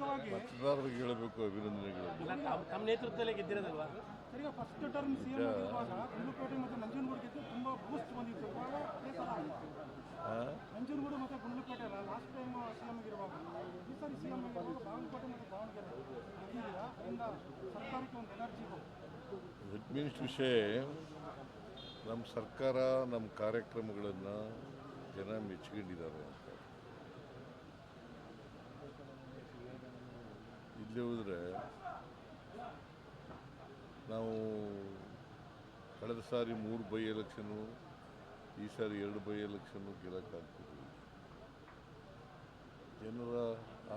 ಪ್ರಮುಖವಾಗಿ ಮತದಾರರಿಗೆ ಹೇಳಬೇಕು ಅಭಿನಂದನೆಗಳು. ತಮ್ಮ ನೇತೃತ್ವದಲ್ಲೇ ಗೆದ್ದಿರೋದಲ್ವಾ ಸರಿಗ ಫಸ್ಟ್ ಟರ್ಮ್ ಸಿಎಂ ಆಗಿರುವಾಗ ಗುಂಡ್ಲುಪೇಟೆ ಮತ್ತು ನಂಜನಗೂಡು ಗೆದ್ದು ತುಂಬ ಬೂಸ್ಟ್ ಬಂದಿತ್ತು. ಇವಾಗ ಅದೇ ಥರ ನಂಜನಗೂಡು ಮತ್ತು ಗುಂಡ್ಲುಪೇಟೆ ಅಲ್ಲ ಲಾಸ್ಟ್ ಟೈಮ್ ಸಿಎಂ ಆಗಿರುವಾಗ ಈ ಸಾರಿ ಸಿಎಂ ಆಗಿರುವಾಗ ಬಾಗಲಕೋಟೆ ಮತ್ತು ದಾವಣಗೆರೆ ಗೆದ್ದಿದ್ದೀರಾ. ಅದರಿಂದ ಸರ್ಕಾರಕ್ಕೆ ಒಂದು ಎನರ್ಜಿ ದಟ್ ಮೀನ್ಸ್ ವಿಷಯ ನಮ್ಮ ಸರ್ಕಾರ ನಮ್ಮ ಕಾರ್ಯಕ್ರಮಗಳನ್ನು ಜನ ಮೆಚ್ಕೊಂಡಿದ್ದಾರೆ ಅಂತ. ಇಲ್ಲೇ ಹೋದರೆ ನಾವು ಕಳೆದ ಸಾರಿ 3 ಬೈ ಎಲೆಕ್ಷನ್ನು, ಈ ಸಾರಿ 2 ಬೈ ಎಲೆಕ್ಷನ್ನು ಗೆಲ್ಲಕ್ಕಾಗ್ತಿದ್ವಿ. ಜನರ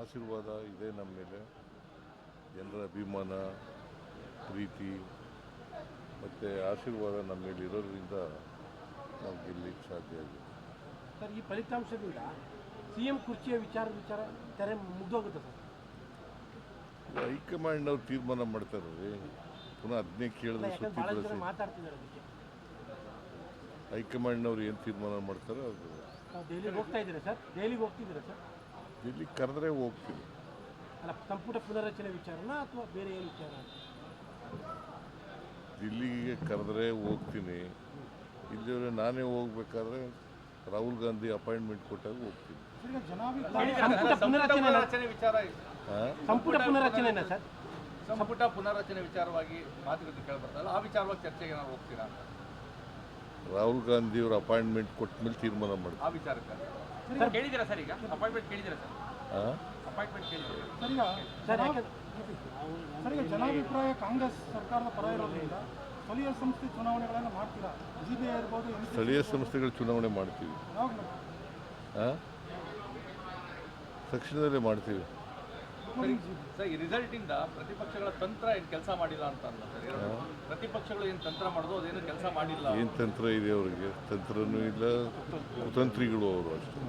ಆಶೀರ್ವಾದ ಇದೆ ನಮ್ಮ ಮೇಲೆ, ಜನರ ಅಭಿಮಾನ, ಪ್ರೀತಿ ಮತ್ತು ಆಶೀರ್ವಾದ ನಮ್ಮ ಮೇಲೆ ಇರೋದ್ರಿಂದ ನಾವು ಗೆಲ್ಲಲಿಕ್ಕೆ ಸಾಧ್ಯ ಆಗಿದೆ. ಸರ್, ಈ ಫಲಿತಾಂಶದಿಂದ ಸಿಎಂ ಕುರ್ಚಿಯ ವಿಚಾರ ತೆರೆ ಮುಗ್ದೋಗುತ್ತೆ ಸರ್. ಹೈಕಮಾಂಡ್ನವ್ರು ತೀರ್ಮಾನ ಮಾಡ್ತಾರೆ ರೀ. ಪುನಃ ಅದನ್ನೇ ಕೇಳಿದ್ರೆ ಸುತ್ತಿ ಬಳಸಿ ಮಾತಾಡ್ತಿದ್ದಾರೆ ಅದಕ್ಕೆ. ಹೈಕಮಾಂಡ್ನವ್ರು ಏನು ತೀರ್ಮಾನ ಮಾಡ್ತಾರೆ ಅದು ದೆಹಲಿಗೆ ಹೋಗ್ತಾ ಇದ್ದೀರಾ ಸರ್? ದೆಹಲಿಗೆ ಹೋಗ್ತಿದ್ದೀರಾ ಸರ್? ಇಲ್ಲಿ ಕರೆದ್ರೆ ಹೋಗ್ತೀವಿ. ಅಲ್ಲ, ಸಂಪುಟ ಪುನರಚನೆ ವಿಚಾರನಾ ಅಥವಾ ಬೇರೆ ಏನು ವಿಚಾರ? ದಿಲ್ಲಿಗೆ ಕರೆದ್ರೆ ಹೋಗ್ತೀನಿ. ಇಲ್ಲಿವರೆ ನಾನೇ ಹೋಗ್ಬೇಕಾದ್ರೆ ರಾಹುಲ್ ಗಾಂಧಿ ಅಪಾಯಿಂಟ್ಮೆಂಟ್ ಕೊಟ್ಟಾಗ ಹೋಗ್ತೀನಿ. ಸಂಪುಟ ಪುನರಚನೆ ಸರ್? ಸಂಪುಟ ಪುನರಚನೆ ವಿಚಾರವಾಗಿ ಮಾತುಕತೆ ಕೇಳಬರ್ತಲ್ಲ, ಆ ವಿಚಾರವಾಗಿ ಚರ್ಚೆಗೆ ನಾವು ಹೋಗ್ತೀರಾ? ರಾಹುಲ್ ಗಾಂಧಿ ಅವರು ಅಪಾಯಿಂಟ್ಮೆಂಟ್ ಕೊಟ್ಟ ಮೇಲೆ ತೀರ್ಮಾನ ಮಾಡ್ತೀವಿ. ಆ ವಿಚಾರಕ್ಕೆ ಕೇಳಿದ್ದೀರಾ ಸರ್? ಈಗ ಅಪಾಯಿಂಟ್ಮೆಂಟ್ ಕೇಳಿದ್ದೀರಾ ಸರ್? ಅಪಾಯಿಂಟ್ಮೆಂಟ್ ಕೇಳಿದ್ದೀರಾ ಸರ್? ಈಗ ಜನಾಭಿಪ್ರಾಯ ಕಾಂಗ್ರೆಸ್ ಸರ್ಕಾರದ ಪರ ಇರೋದ್ರಿಂದ ಸ್ಥಳೀಯ ಸಂಸ್ಥೆ ಚುನಾವಣೆಗಳನ್ನು ಮಾಡ್ತೀರಾ? ಜಿಬಿಐ ಇರ್ಬೋದು, ಸ್ಥಳೀಯ ಸಂಸ್ಥೆಗಳ ಚುನಾವಣೆ ಮಾಡ್ತೀವಿ. ತಕ್ಷಣದಲ್ಲೇ ಮಾಡ್ತೀವಿ. ಸರ್, ಈ ರಿಸಲ್ಟಿಂದ ಪ್ರತಿಪಕ್ಷಗಳ ತಂತ್ರ ಏನು ಕೆಲಸ ಮಾಡಿಲ್ಲ ಅಂತ ಅಲ್ಲ ಸರ್? ಪ್ರತಿಪಕ್ಷಗಳು ಏನು ತಂತ್ರ ಮಾಡೋದು ಅದೇನು ಕೆಲಸ ಮಾಡಿಲ್ಲ. ಏನು ತಂತ್ರ ಇದೆ ಅವರಿಗೆ? ತಂತ್ರನೂ ಇಲ್ಲ, ಕುತಂತ್ರಿಗಳು ಅವರು ಅಷ್ಟೇ.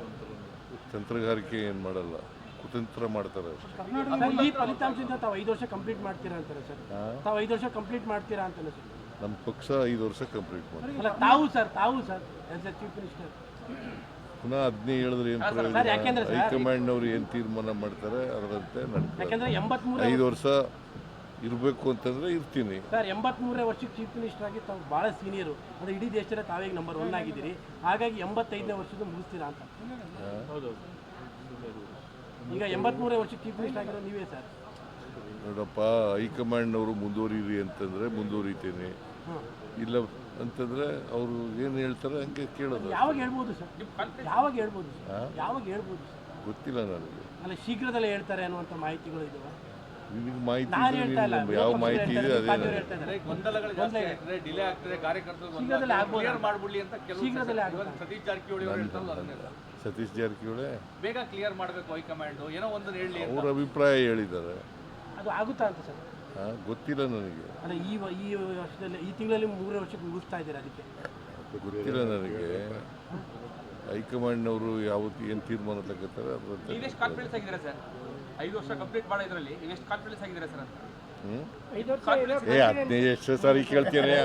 ತಂತ್ರಗಾರಿಕೆ ಏನು ಮಾಡಲ್ಲ, ಕುತಂತ್ರ ಮಾಡ್ತಾರೆ ಅಷ್ಟೇ. ಈ ಫಲಿತಾಂಶದಿಂದ ತಾವು 5 ವರ್ಷ ಕಂಪ್ಲೀಟ್ ಮಾಡ್ತೀರಾ ಅಂತಾರೆ ಸರ್? ತಾವು 5 ವರ್ಷ ಕಂಪ್ಲೀಟ್ ಮಾಡ್ತೀರಾ ಅಂತಾನೆ ಸರ್? ನಮ್ಮ ಪಕ್ಷ 5 ವರ್ಷ ಕಂಪ್ಲೀಟ್ ಮಾಡ್ತೀವಿ. ಅಲ್ಲ, ತಾವು sir as A chief minister ಪುನಃ ಅದನ್ನೇ ಹೇಳಿದ್ರೆ ಏನು ಪ್ರಯೋಜನ? ಹೈಕಮಾಂಡ್ನವ್ರು ಏನು ತೀರ್ಮಾನ ಮಾಡ್ತಾರೆ ಅದರಂತೆ ಯಾಕಂದ್ರೆ 5 ವರ್ಷ ಇರಬೇಕು ಅಂತಂದ್ರೆ ಇರ್ತೀನಿ ಸರ್. 83ನೇ ವರ್ಷಕ್ಕೆ ಚೀಫ್ ಮಿನಿಸ್ಟರ್ ಆಗಿ ತಾವು ಭಾಳ ಸೀನಿಯರು, ಅಂದರೆ ಇಡೀ ದೇಶದಲ್ಲಿ ತಾವೇ ನಂಬರ್ 1 ಆಗಿದ್ದೀರಿ. ಹಾಗಾಗಿ 85ನೇ ವರ್ಷದ ಮುಗಿಸ್ತೀರಾ ಅಂತ? ಹೌದು. ಈಗ 83ನೇ ವರ್ಷಕ್ಕೆ ಚೀಫ್ ಮಿನಿಸ್ಟರ್ ಆಗಿರೋ ನೀವೇ ಸರ್. ನೋಡಪ್ಪ, ಹೈಕಮಾಂಡ್ನವರು ಮುಂದುವರಿರಿ ಅಂತಂದ್ರೆ ಮುಂದುವರಿತೇನೆ, ಇಲ್ಲ ಅಂತಂದ್ರೆ ಅವರು ಏನು ಹೇಳ್ತಾರೆ ಹಂಗೆ ಕೇಳೋದು. ಯಾವಾಗ ಹೇಳ್ಬೋದು ಸರ್? ಯಾವಾಗ ಹೇಳ್ಬೋದು ಸರ್? ಗೊತ್ತಿಲ್ಲ ನನಗೆ. ಅಲ್ಲ, ಶೀಘ್ರದಲ್ಲೇ ಹೇಳ್ತಾರೆ ಅನ್ನುವಂಥ ಮಾಹಿತಿಗಳು ಇದಾವೆ. ನಿಮಗೆ ಮಾಹಿತಿ ಇದೆ, ಯಾವ ಮಾಹಿತಿ ಇದೆ ಅದೇ. ಗೊಂದಲಗಳು ಜಾಸ್ತಿ ಆಗ್ತದೆ, ಡಿಲೇ ಆಗ್ತದೆ, ಕಾರ್ಯಕರ್ತರು ಕ್ಲಿಯರ್ ಮಾಡ್ಬಿಡ್ಲಿ ಅಂತ ಕೆಲವು ಸತೀಶ್ ಜಾರಕಿಹೊಳಿ ಅವರು ಹೇಳ್ತಾರಲ್ಲ ಅದನ್ನೇ. ಸತೀಶ್ ಜಾರಕಿಹೊಳಿ ಬೇಗ ಕ್ಲಿಯರ್ ಮಾಡಬೇಕು ಹೈಕಮಾಂಡ್, ಏನೋ ಒಂದು ಹೇಳಿ ಅವ್ರ ಅಭಿಪ್ರಾಯ ಹೇಳಿದ್ದಾರೆ. ಅದು ಆಗುತ್ತಾ ಅಂತ ಸರ್? ಗೊತ್ತಿಲ್ಲ ನನಗೆ. ಅಲ್ಲ, ಈ ವರ್ಷದಲ್ಲಿ ಈ ತಿಂಗಳಲ್ಲಿ 3 ವರ್ಷಕ್ಕೆ ಮುಗಿಸ್ತಾ ಇದ್ದಾರೆ, ಅದಕ್ಕೆ ಗೊತ್ತಿಲ್ಲ ನನಗೆ. ಹೈಕಮಾಂಡ್ನವರು ಯಾವತ್ತು ಏನು ತೀರ್ಮಾನ ತಗೋತಾರೆ ಅದರಂತೆ. ನೀವೆಷ್ಟು ಕಾನ್ಫಿಡೆನ್ಸ್ ಆಗಿದ್ದೀರಾ ಸರ್? 5 ವರ್ಷ ಕಂಪ್ಲೀಟ್ ಮಾಡೋ ಇದರಲ್ಲಿ ನೀವೆಷ್ಟು ಕಾನ್ಫಿಡೆನ್ಸ್ ಆಗಿದ್ದೀರಾ ಸರ್ ಅಂತ? ಅದನ್ನೇ ಎಷ್ಟು ಸಾರಿ ಕೇಳ್ತೇನೆ.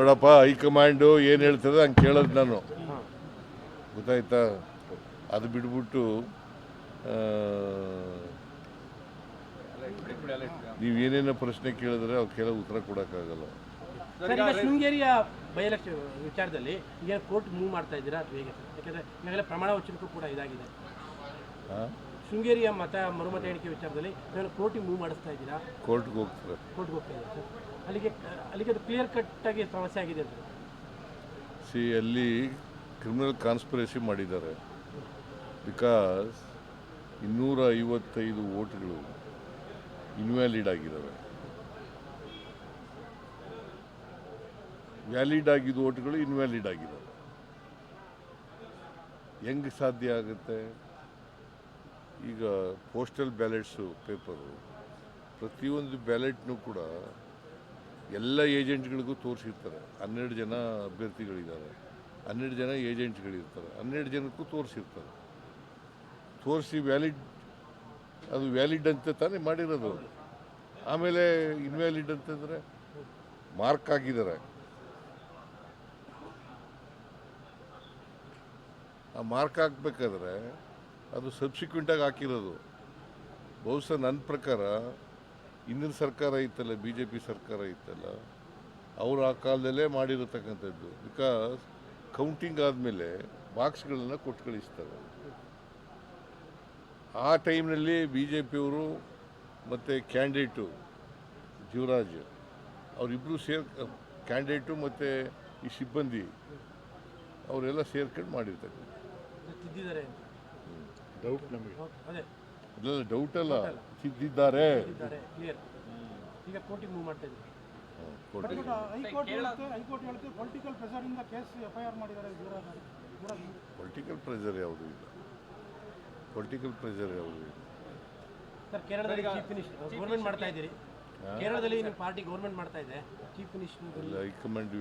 ನೋಡಪ್ಪ, ಹೈಕಮಾಂಡು ಏನು ಹೇಳ್ತದೆ ಹಂಗೆ ಕೇಳೋದು ನಾನು, ಗೊತ್ತಾಯ್ತಾ? ಅದು ಬಿಟ್ಬಿಟ್ಟು ನೀವು ಏನೇನೋ ಪ್ರಶ್ನೆ ಕೇಳಿದ್ರೆ ಅವಕ್ಕೆಲ್ಲ ಉತ್ತರ ಕೊಡೋಕ್ಕಾಗಲ್ಲ. ಸರ್, ಈಗ ಶೃಂಗೇರಿಯ ಬೈ ಎಲೆಕ್ಷನ್ ವಿಚಾರದಲ್ಲಿ ಈಗ ಕೋರ್ಟ್ ಮೂವ್ ಮಾಡ್ತಾ ಇದ್ದೀರಾ ಅಥವಾ ಹೇಗೆ ಸರ್? ಯಾಕಂದರೆ ಈಗಾಗಲೇ ಪ್ರಮಾಣ ವಚನಕ್ಕೂ ಕೂಡ ಇದಾಗಿದೆ. ಶೃಂಗೇರಿಯ ಮರುಮತ ಎಣಿಕೆ ವಿಚಾರದಲ್ಲಿ ಕೋರ್ಟಿಗೆ ಮೂವ್ ಮಾಡಿಸ್ತಾ ಇದ್ದೀರಾ? ಕೋರ್ಟ್ಗೆ ಹೋಗ್ತಾರೆ. ಕೋರ್ಟ್ಗೆ ಹೋಗ್ತಾ ಇದ್ದೀರಾ ಸರ್? ಅಲ್ಲಿಗೆ ಅದು ಕ್ಲಿಯರ್ ಕಟ್ಟಾಗಿ ಸಮಸ್ಯೆ ಆಗಿದೆ ಸರ್. ಅಲ್ಲಿ ಕ್ರಿಮಿನಲ್ ಕಾನ್ಸ್ಪಿರಸಿ ಮಾಡಿದ್ದಾರೆ. ಬಿಕಾಸ್ 255 ವೋಟ್ಗಳು ಇನ್ವ್ಯಾಲಿಡ್ ಆಗಿದ್ದಾವೆ. ವ್ಯಾಲಿಡ್ ಆಗಿದ್ದ ವೋಟ್ಗಳು ಇನ್ವ್ಯಾಲಿಡ್ ಆಗಿದ್ದಾವೆ. ಹೆಂಗೆ ಸಾಧ್ಯ ಆಗುತ್ತೆ? ಈಗ ಪೋಸ್ಟಲ್ ಬ್ಯಾಲೆಟ್ಸು ಪೇಪರು, ಪ್ರತಿಯೊಂದು ಬ್ಯಾಲೆಟ್ನೂ ಕೂಡ ಎಲ್ಲ ಏಜೆಂಟ್ಗಳಿಗೂ ತೋರಿಸಿರ್ತಾರೆ. 12 ಜನ ಅಭ್ಯರ್ಥಿಗಳಿದ್ದಾರೆ, 12 ಜನ ಏಜೆಂಟ್ಗಳಿರ್ತಾರೆ, 12 ಜನಕ್ಕೂ ತೋರಿಸಿರ್ತಾರೆ. ತೋರಿಸಿ ಅದು ವ್ಯಾಲಿಡ್ ಅಂತ ತಾನೇ ಮಾಡಿರೋದು. ಆಮೇಲೆ ಇನ್ವ್ಯಾಲಿಡ್ ಅಂತಂದರೆ ಮಾರ್ಕ್ ಆಗಿದ್ದಾರೆ. ಆ ಮಾರ್ಕ್ ಹಾಕ್ಬೇಕಾದ್ರೆ ಅದು ಸಬ್ಸಿಕ್ವೆಂಟಾಗಿ ಹಾಕಿರೋದು. ಬಹುಶಃ ನನ್ನ ಪ್ರಕಾರ ಹಿಂದಿನ ಸರ್ಕಾರ ಇತ್ತಲ್ಲ, ಬಿ ಜೆ ಪಿ ಸರ್ಕಾರ ಇತ್ತಲ್ಲ, ಅವರು ಆ ಕಾಲದಲ್ಲೇ ಮಾಡಿರತಕ್ಕಂಥದ್ದು. ಬಿಕಾಸ್ ಕೌಂಟಿಂಗ್ ಆದಮೇಲೆ ಬಾಕ್ಸ್ಗಳನ್ನು ಕೊಟ್ಟು ಕಳಿಸ್ತಾರೆ. ಆ ಟೈಮ್ನಲ್ಲಿ ಬಿ ಜೆ ಪಿಯವರು ಮತ್ತು ಕ್ಯಾಂಡಿಡೇಟು ಜೀವರಾಜ್ ಅವರಿಬ್ಬರು ಕ್ಯಾಂಡಿಡೇಟು ಮತ್ತು ಈ ಸಿಬ್ಬಂದಿ ಅವರೆಲ್ಲ ಸೇರ್ಕೊಂಡು ಮಾಡಿರ್ತಕ್ಕಂಥ ತಿದ್ದಿದ್ದಾರೆ ಅಂತ. ಡೌಟ್ ನಮಗೆ ಅದೇ ಅದೆಲ್ಲ ಡೌಟ್ ಅಲ್ಲ, ತಿದ್ದಿದ್ದಾರೆ. ಕ್ಲಿಯರ್. ಈಗ ಕೋರ್ಟಿಗೆ ಮೂವ್ ಮಾಡ್ತಾ ಇದ್ದಾರೆ. ಕೋರ್ಟ್ ಹೈಕೋರ್ಟ್ ಹೇಳುತ್ತೆ ಪೊಲಿಟಿಕಲ್ ಪ್ರೆಷರಿಂದ ಕೇಸ್ FIR ಮಾಡಿದ್ದಾರೆ ಜೀವರಾಜ್. ಪೊಲಿಟಿಕಲ್ ಪ್ರೆಷರ್ ಯಾವುದೂ ಇಲ್ಲ, ಪೊಲಿಟಿಕಲ್ ಪ್ರೆಷರ್ ಯಾವುದೂ ಇಲ್ಲ. ಸರ್, ಕೇರಳದಲ್ಲಿ ಚೀಫ್ ಮಿನಿಸ್ಟರ್ ಗೌರ್ಮೆಂಟ್ ಮಾಡ್ತಾ ಇದ್ದೀರಿ. ಕೇರಳದಲ್ಲಿ ನಿಮ್ಮ ಪಾರ್ಟಿ ಗೌರ್ಮೆಂಟ್ ಮಾಡ್ತಾ ಇದೆ. ಚೀಫ್ ಮಿನಿಸ್ಟರ್ ಎಲ್ಲ ಹೈಕಮಾಂಡ್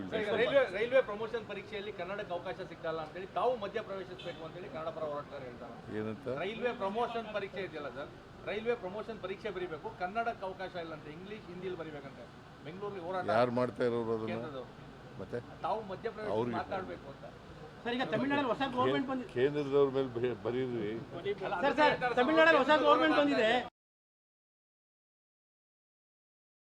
ರೈಲ್ವೆ ಪ್ರಮೋಷನ್ ಪರೀಕ್ಷೆಯಲ್ಲಿ ಕನ್ನಡಕ್ಕೆ ಅವಕಾಶ ಸಿಕ್ಕಲ್ಲ ಅಂತೇಳಿ ತಾವು ಮಧ್ಯ ಪ್ರವೇಶಿಸಬೇಕು ಅಂತೇಳಿ ಕನ್ನಡ ಪರ ಹೋರಾಟಗಾರರು ಹೇಳ್ತಾರೆ. ಏನಂತ ರೈಲ್ವೆ ಪ್ರಮೋಷನ್ ಪರೀಕ್ಷೆ ಇದೆಯಲ್ಲ ಸರ್, ರೈಲ್ವೆ ಪ್ರಮೋಷನ್ ಪರೀಕ್ಷೆ ಬರೀಬೇಕು, ಕನ್ನಡಕ್ಕೆ ಅವಕಾಶ ಇಲ್ಲ ಅಂತ, ಇಂಗ್ಲಿಷ್ ಹಿಂದಿಲಿ ಬರೀಬೇಕಂತೆ. ಬೆಂಗಳೂರಲ್ಲಿ ಹೋರಾಟ ಯಾರು ಮಾಡ್ತಾ ಇರೋರು ಅದನ್ನು? ಕೇಂದ್ರದವರು. ಮತ್ತೆ ತಾವು ಮಧ್ಯ ಪ್ರವೇಶ ಮಾತಾಡಬೇಕು ಅಂತ. ಸರ್, ಈಗ ತಮಿಳುನಾಡಲ್ಲಿ ಹೊಸ ಗೌರ್ಮೆಂಟ್ ಬಂದಿದೆ. ಕೇಂದ್ರದವ್ರ ಮೇಲೆ ಬರೀರಿ. ಸರ್, ತಮಿಳುನಾಡಲ್ಲಿ ಹೊಸ ಗೌರ್ಮೆಂಟ್ ಬಂದಿದೆ.